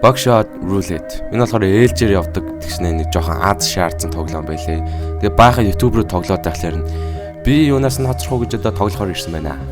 Buckshot Roulette. Энэ болохоор ээлжээр явдаг тэгснэ нэг жоохон аз шаардсан тоглоом байлээ. Тэгээ баахан YouTube руу тоглоод байхлаар би юунаас нь хоцрох гэж одоо тоглохоор ирсэн байна.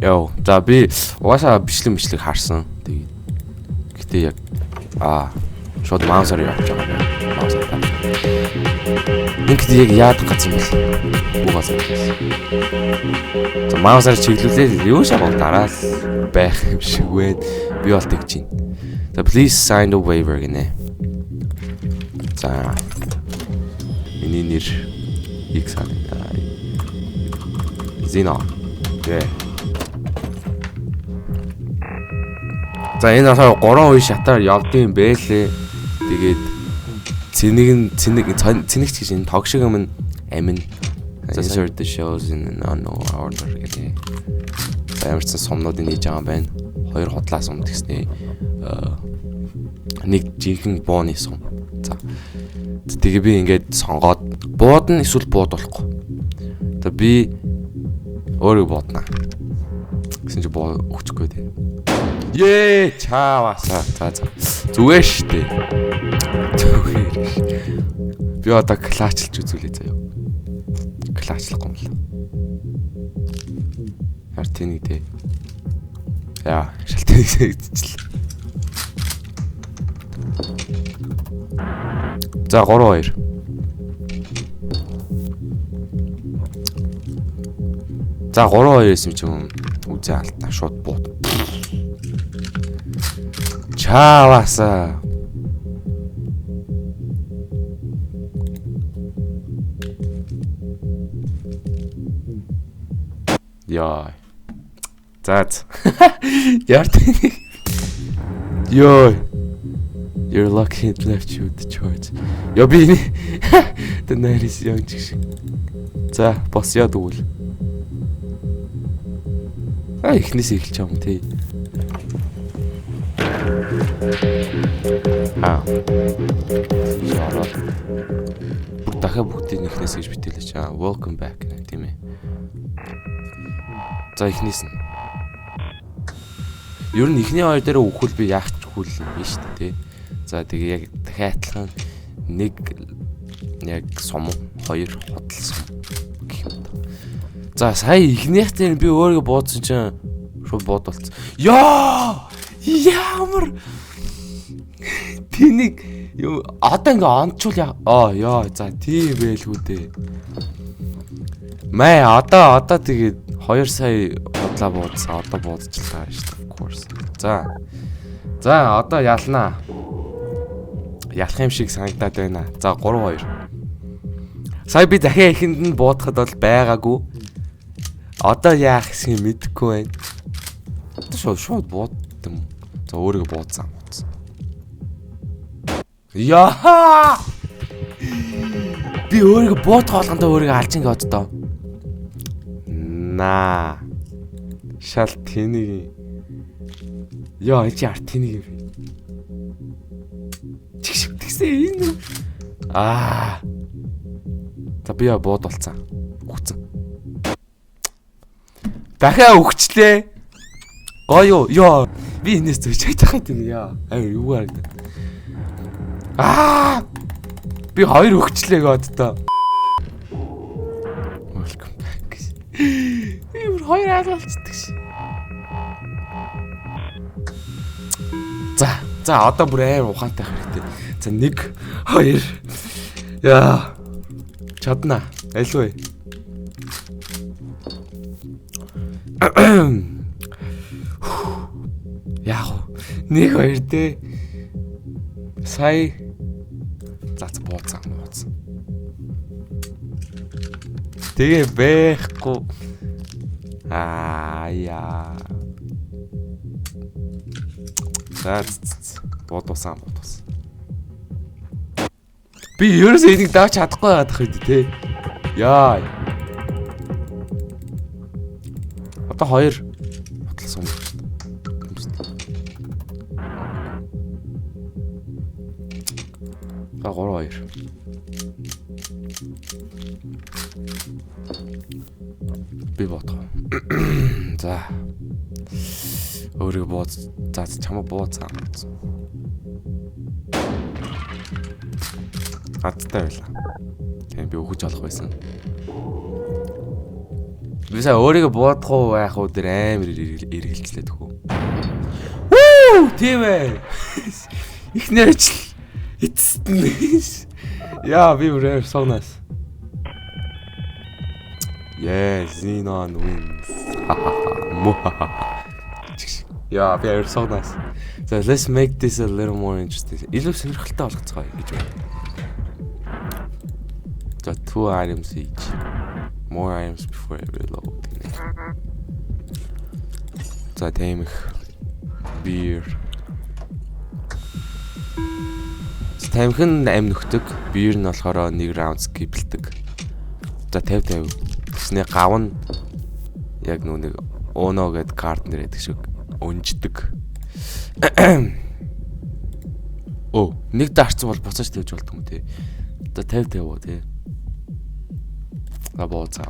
Йоо, за би угаасаа бичлэг харсан. Тэгээд гэтээ яг шууд маусаар явж байгаа юм. Маусаар таа. Ингээд яг яадаг гэсэн бэл. Угаасаа. За маусаар чиглүүлээд юу шавал дараал байх юм шиг байна. Би бол тэгж байна. За please sign the waiver гинэ. За миний нэр X Зина. Гэ. За энэ асаа 3 үе шатаар явдсан байлээ. Тэгээд цэнэгч гэж энэ тог шиг амин insert the shows in an order гэдэг. Ямарчсан сумнуудыг нээж байгаа юм байна. 2 худлаа сум гэснээ нэг жинхэнэ бооны сум. За. Тэгээ би ингээд сонгоод буудна эсвэл буудуулахгүй. За би өөрөө буудна. Гэсэн чи боо өгчихгүй дээ. Ее чаавасаа. За. Зүгээр штэ. Зүгээр. Би одоо клачлж үзүүлээ заяа. Клачлахгүй юм л. Артиник дээ. Яа, шалтгааныг хийчихлээ. За 3-2. За 3-2 юм чи юм. Үзээ алдаа шууд бууд. Чааваса. Яа. Заац. Яртыг. Йоо. You're lucky it left you the choice. Яа би the night is young шиг. За, бос яа дүүл. Эхнээс эхэлж байгаа юм тий. Дахиад бүгдийг эхнээс гэж битээлж байгаа. Welcome back гэх тийм ээ. За эхнээс нь. Ер нь эхний хоёр дээр өгөхөл би яах ч хөл юм биш үү тий. За тэгээ яг дахиад адилхан нэг яг сум, хоёр худал сум гэх юм да. За сая эхнийх дээр би өөрийгөө буудсан чинь шууд буудалцсан. Яа! Ямар тэнийг одоо ингээ онцвол яа за тийм байлгүй дээ. Мэ одоо тэгээд 2 сая бодлоо буудсан одоо буудчихлаа шүү дээ of course. За одоо ялнаа. Ялах юм шиг санагдаад байна. За 3-2. Сая би дахиад ихэнд нь буудахад бол байгаагүй. Одоо яах гэсэн мэдэхгүй байна. Одоо шууд буудсан. За өөрийгөө буудсан. Яа! Би өөрийгөө буудах болгондоо өөрийгөө алж ингээ оддоо. Наа. Шал тэнийг. Яа, энэ чи арт тэнийг юм. Тэгсэн энэ. За би бууд болцсон. Үхсэн. Дахиад өгчлээ. Гоё юу? Яа, би энэс зөж хайхад юм яа. Юу харагдав. Би 2 өгчлээ годдоо. Welcome back. Би 2 хаалцдаг ши. За одоо бүр аим ухаантай хэрэгтэй. За 1 2 яа. Чадна. Альвэ. Яах вэ? 1 2 дээ. Сая зац бууцсан. Тэгээ байхгүй. Яа. Зац буудсан. Би ерөөсөө энийг дааж чадахгүй байгаад байна тий. Яа. Одоо 2 бодлсон. За 3-2. Би бодгоо. За. Өөрийгөө бууз. За чамаа бууз. Хаттай байлаа. Тийм би өгөж олох байсан. Би сая өөрийгөө буудах уу яах уу дээр амар эргэлзлээ төхөө. Вуу! Тийм ээ. Ихнэр ажил. Эцэст. Yeah, we were so nice. Yeah, Xenon wins. Yeah, we are so nice. So let's make this a little more interesting. Илүү сонирхолтой болгоцгоё гэж байна. За 2 items each. More items before I reload. За тэмэх beer. Тамхи нь амь нөхдөг, beer нь болохоор 1 round skip-лдэг. За 50 гэснээр гав нь яг нүг Ono гэдэг карт нэр гэдэг шиг өнждөг. Оо, нэг дарцсан бол буцааж тавьж болт юм тий. За 50 уу тий. Бооцаа.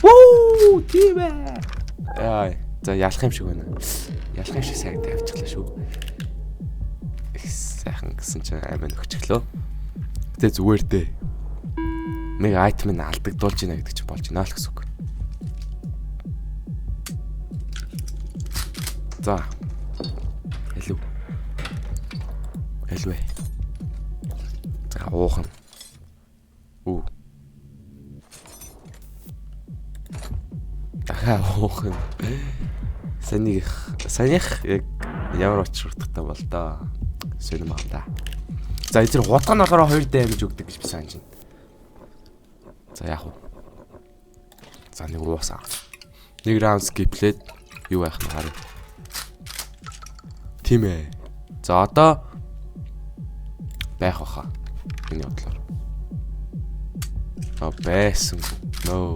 Вуу, тийм ээ. Яа, за ялах юм шиг байна. Ялах юм шиг сайн тавьчихлаа шүү. Сайхан гэсэн чинь амин өгчлөө. Гэтэ зүгээр дээ. Нэг айтем нь алдагдуулж байна гэдэг чинь болж байна л гэсэн үг. За. Хэлв. Хэлвэ. За уухан. Үу. Дахиад уухан. Санийх яг ямар очирдахтай бол доо. Сонирм аа да. За эзэр гутга нь болохоор 2 дэмэж өгдөг гэж би санаж байна. За яах вэ? За нэг уусаа. Нэг раунд скиплээд юу яах нь харъя. Тийм ээ. За одоо байх баха. Миний бодлоор. Байсан. No.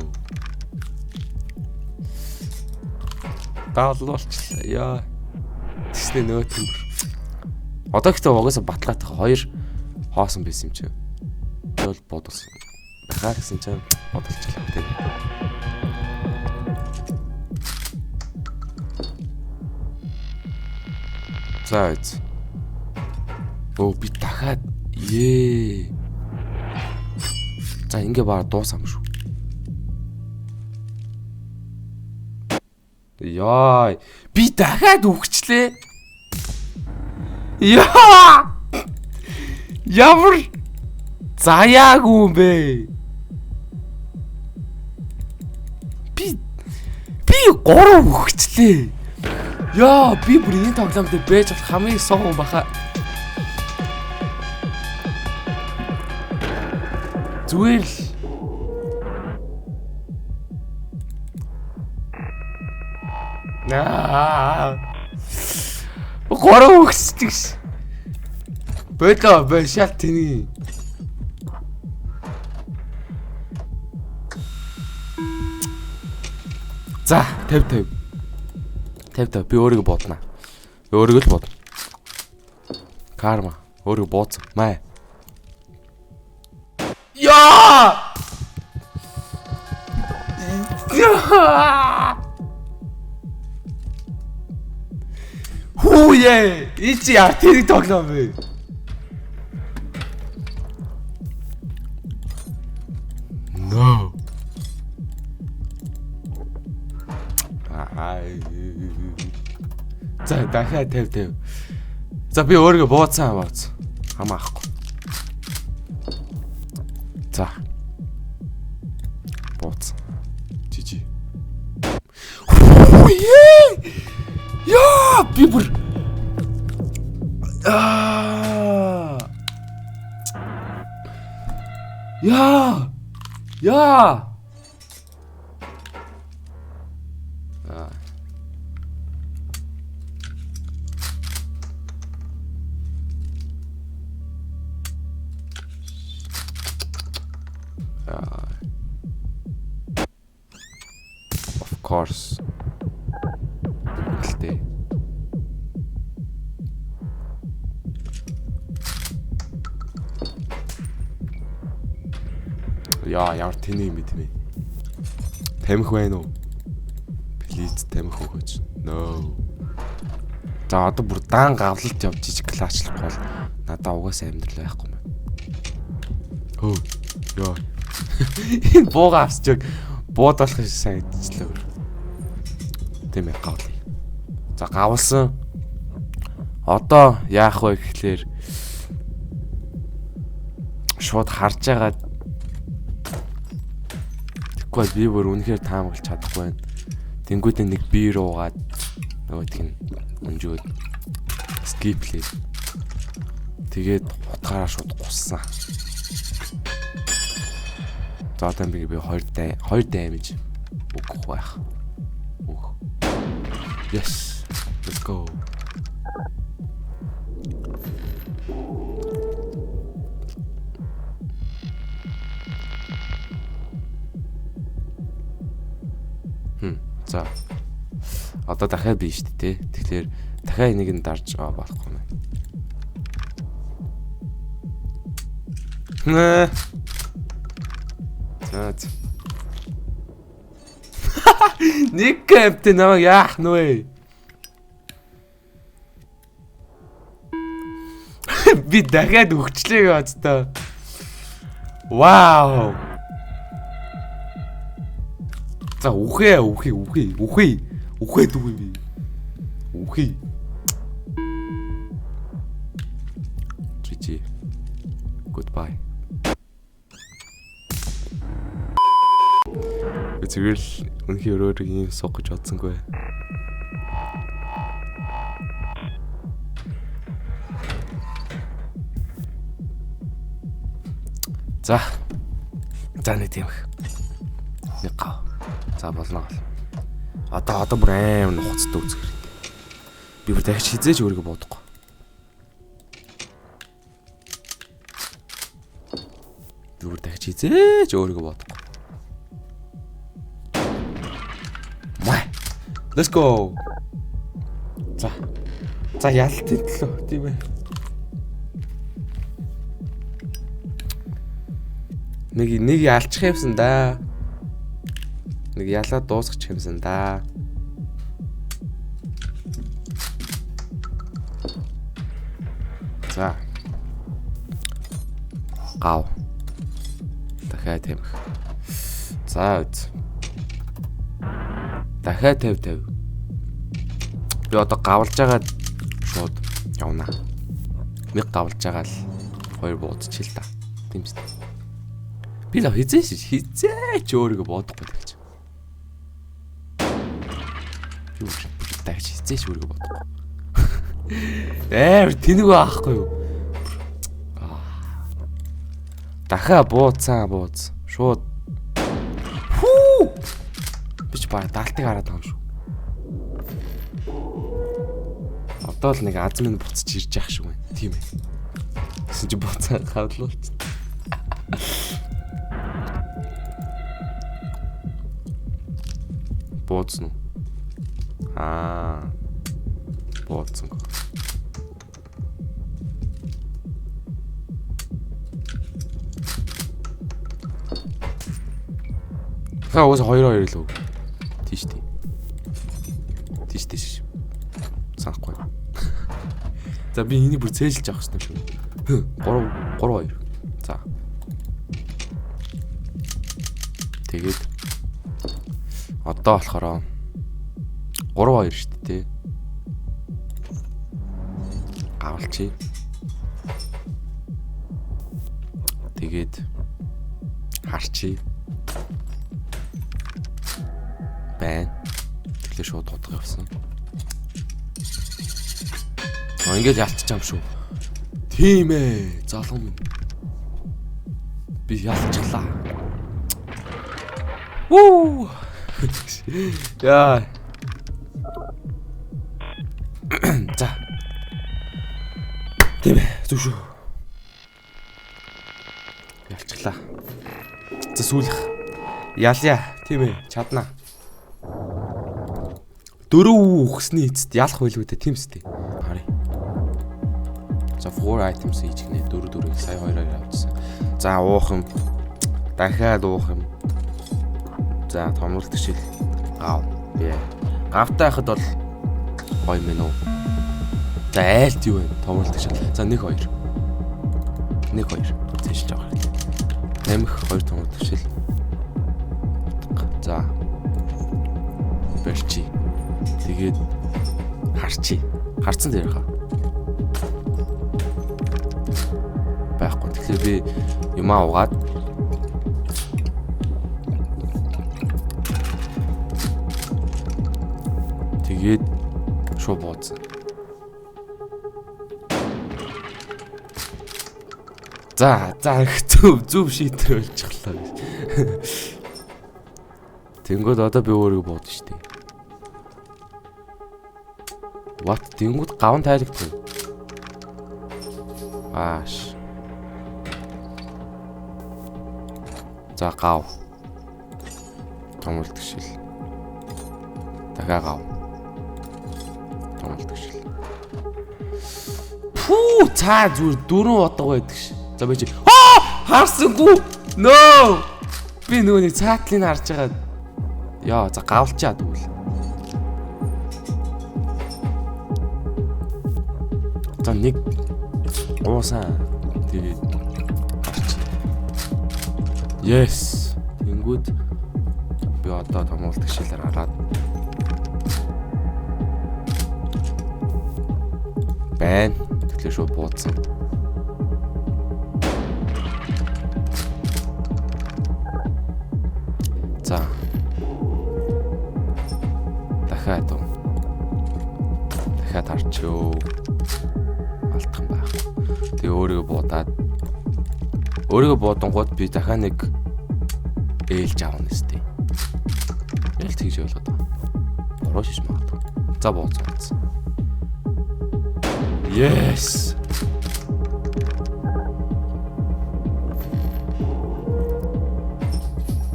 Даалуулчлаа. Яа. Тэсний нөөтөмөр. Одоо ихтэй угаасаа батлаатах 2 хоосон байсан юм чи. Бол бодсон. Бахаар гэсэн чинь бодолчлаа тийм. За. Оо би дахиад ээ. За ингээ баа дуусам шүү. Яа, би дахиад үхчлээ. Яа! Ямар заяагүй юм бэ? Би 3 өгчлээ. Яа, би бүр энэ тоглоомд байж болох хамгийн согон баха. Зүгээр л. Гороо өгсдөг. Бэлээ бэ шал тэний. За 50 би өөрийгөө бодно. Өөрийгөө л бодно. Карма өөрийгөө бооцсон. Маа. Яа! Хүүе! Ичи яа тэрийг тоглоом бэ? No. За дахиад 50. За би өөрийгөө бууцсан. Хамаахгүй. За. Бууцсан. Жижи. Яа, би бүр Яа. Of course. Хэлтэй. Яа, ямар тэний юм бэ тийм ээ. Тамхи байна уу? Please тамхи өгөөч. No. За одоо бүр даан гавлалт явж жижиг клаачлахгүй бол надаа угаасаа амьдрал байхгүй юм. Хөө. Яа. Энэ бууга авсчиг буудалах сайн идчихлээ. Тийм ээ гавлаа. За гавлсан. Одоо яах вэ гэхлээр шууд харж байгаа. Тэгвэл би бүр үнэхээр таамаглаж чадахгүй байна. Тэнгүүдээ нэг бие руугаад нөгөөдг нь өнжөөд скиплээ. Тэгээд утгаараа шууд гуссан. За одоо би 2 damage өгөх байх. Өг. Yes. Let's go. За. Одоо дахиад бий шүү дээ. Тэгэхээр дахиад энийг нь дарж болохгүй юм. Нэ. За. Нэг капитан намайг яах нүэ? Би дахиад өгчлээ гэж та. Вау. За үхээ дгүй би. Үхээ. GG. Goodbye. Зүгээр л үнэхээр өөрөө ийм суух гэж бодсонгүй. За нэг тийм их. Нэг гав. За болно. Одоо бүр аим нухацтай үзэх хэрэгтэй. Би бүр дахиж хизээж өөрийгөө бодохгүй. Май. Let's go. За ялтын төлөө тийм ээ. Нэг ялчих юмсан да. Нэг ялаад дуусчих юмсан да. За. Гав. Дахиад тамхи. За үз. Дахиад 50. Би одоо гавлж байгаа шууд явна. Нэг гавлж байгаа л 2 буудчих л та. Тийм ч. Би л хизээч өөрийгөө бодохгүй гэж. Юу ч дахиж хизээч өөрийгөө бодохгүй. Тэнэг байхгүй юу? Дахиад бууц. Шууд. Хүү! Бич баа даалтыг хараад байгаа юм шүү. Одоо л нэг аз минь буцаж ирж яах шиг байна. Тийм ээ. Гэсэн чи буцаа хавлуулчих. Бууцсан уу? Бууцсан. Уус 2-2 л үг. Тийш. Санахгүй. За би энийг бүр цээжилж авах хэрэгтэй шүү. 3-2. За. Тэгээд одоо болохоор 3-2 шүү дээ. Гавлчи. Тэгээд харчи. Байн. Тэгэхээр шууд дутах явсан. Ингээд ялцчих юм шүү. Тийм ээ. Залгам. Би ялцчихлаа. Вуу. Яа. За. Тийм ээ. Зүг шүү. Ялцчихлаа. За сүүлэх. Ялъя. Тийм ээ. Чадна. 4 үхсний эцэст ялах байлгүй дээ. Тийм үстэй. Харъя. За 4 items each гэнэ 4 сая 2-2 авчихсан. За уух юм. Дахиад уух юм. За томруулт шиг гав. Гавтай хахад бол гоё мэн үү. За айлт юу вэ? Томруулт шиг. За 1 2. 1 2. Тэжж байгаа. Тамхи 2 томруулт шиг. За. Барчи. Тэгээд харчи. Харцсан дээр хаа. Байхгүй. Тэгэхээр би юмаа угаад тэгээд шууд бууцсан. За зөв шийдвэр болчихлоо. Тэнгүүд одоо би өөрийгөө бууд штий. What? Тэнгүүд гавн тайлагдав. Ааш. За гав. Томруулт гişил. Дахиад гав. Томруулт гişил. Пүү цаа зүр 4 удаа байдаг ш. За би чи харсангүй. No. Би нүуний цаатлыг харж байгаа. Яа за гавлчаа дүүл. За нэг уусан. Тэгээд yes. Тэнгүүд би одоо томуулт гişилээр хараад байна. Тэгэхээр шууд буудсан. За. Дахиад харчөө. Алтхан байх. Тэгээ өөрийгөө буудангууд би дахиад нэг ээлж аавна сте. Ээлж тэгж болоод байна. Бороо шиш магадгүй. За бууцсан. Yes.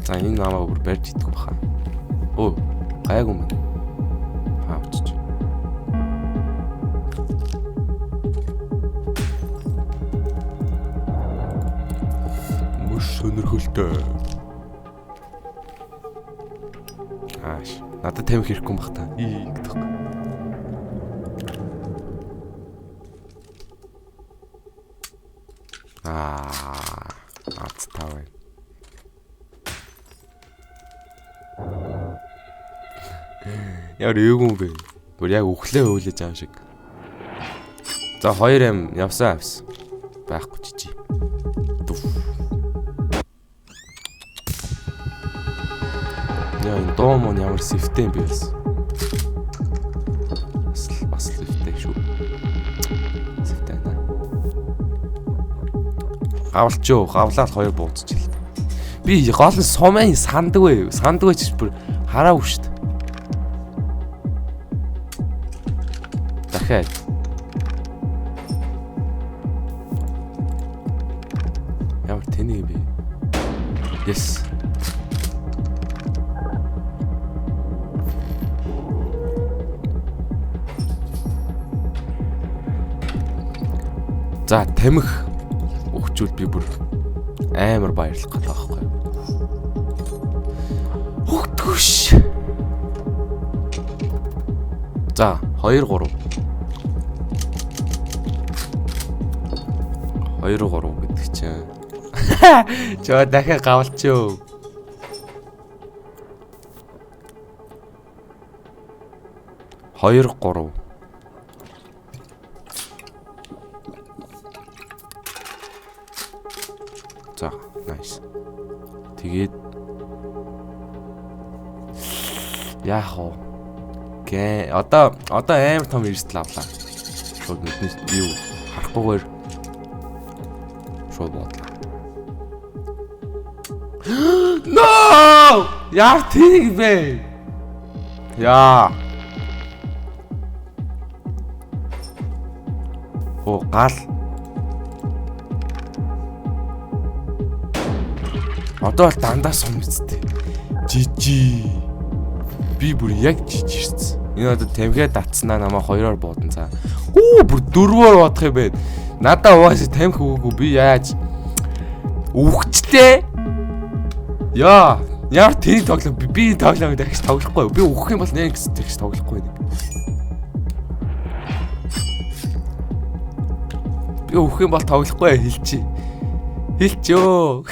За энэ намайг бүр барьж идэх баха. Оо, гайгүй юм. Хаач. Мөш сонирхолтой. Ааш, надад тамхи ирэхгүй юм бах та. Гэдэг. Тавай. Яар юу юм бэ? Бүр яг өглөө өөлөж аав шиг. За 2 ам явсан. Байхгүй чичи. Яа энэ доомон ямар сэвтэй юм бэ бас. Бас сэвтэй шүү. Сэвтэй наа. Гавлаад 2 бууцчихлаа. Би гол нь сумын сандгүй ч бүр хараагүй шүү дээ. Дахиад. Ямар тэний юм бэ? Yes. За тамхи өгчүүл би бүр амар баярлах гэдэг байхгүй юу? Хөгтгөш. За 2 3. 2 3 гэдэг чинь. Чоо дахиад гавлчөө. Хоёр 3. За, nice. Тэгээд яах вэ? Гэ одоо амар том эрсдэл авлаа. Шууд нүднээс юу харахгүйгээр шууд бодлоо. No! Яа тийм бэ? Яа. Оо гал. Одоо л дандаа сум үсттэй. Жижи. Би бүр яг жижигэрсэн. Энэ одоо тамхиа татснаа намаа 2-оор буудан цаа. Бүр 4-оор бодох юм бэ. Надаа угаасаа тамхи өгөөгүй би яаж үхчтэй. Яа, Яар тэний тоглоом би тоглоом дахиж тоглохгүй. Би өгөх юм бол нэг тэгж тоглохгүй нэг. Би өгөх юм бол тоглохгүй хэлчихье. Хэлчихё.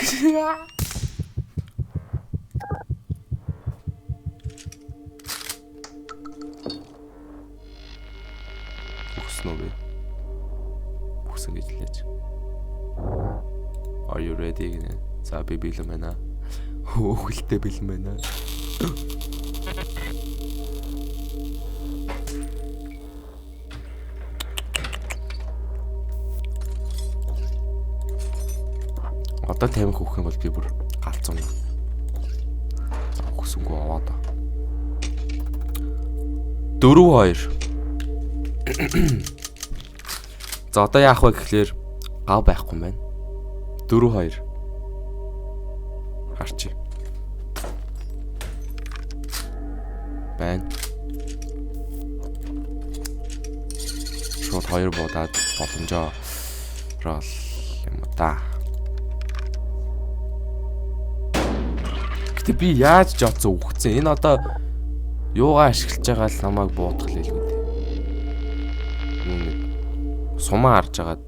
Өгснөө би. Өгсөн гэж хэлээч. Are you ready гэнэ? За би бэлэн байна. Хөөхөлтэй бэлэн байна. Одоо тамхи өгөх юм бол би бүр галзуун. Өгсөнгөө аваа да. 4-2. За одоо яах вэ гэхлээр гав байхгүй юм байна. 4-2. Харчи. Байна. Шууд 2 буудаад боломжоо рол юм да. Гэтэ би яаж жодсон үхсэн. Энэ одоо юугаа ашиглаж байгаа л намайг буутгах л хэлгүй дээ. Сумаа харж агаад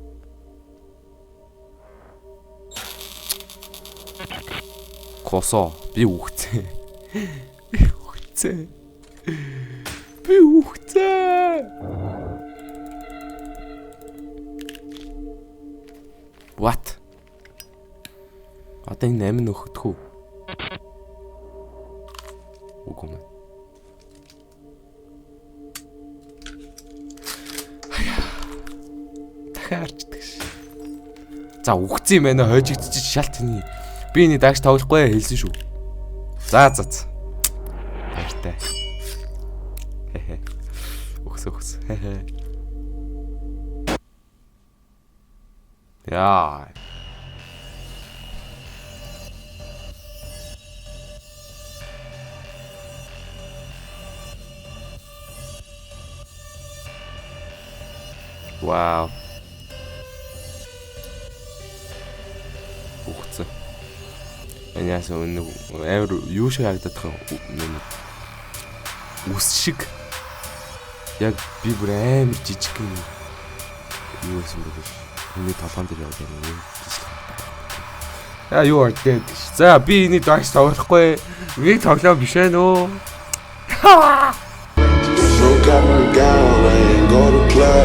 косо би үхсэн. Би үхсэн. What? Одоо энэ 8 нөхөдөх үү? Үгүй мэ. Дахиарчдаг ш. За үхсэн юм байна хойжигдчих шалт тний. Би энэ дагш тоглохгүй хэлсэн шүү. За. Баяртай. Хэ. Өгс. Хэ. Яа. Вау. Ухцсан. Эниас өнөө амар юу шиг харагдах юм. Үс шиг. Яг би бүр амар жижиг юм. Юу гэсэн бэ? Миний толгоон дээр яваад байна. Яа юу артай. За би энийг дагш тоглохгүй. Нэг тоглоом биш ээ нөө.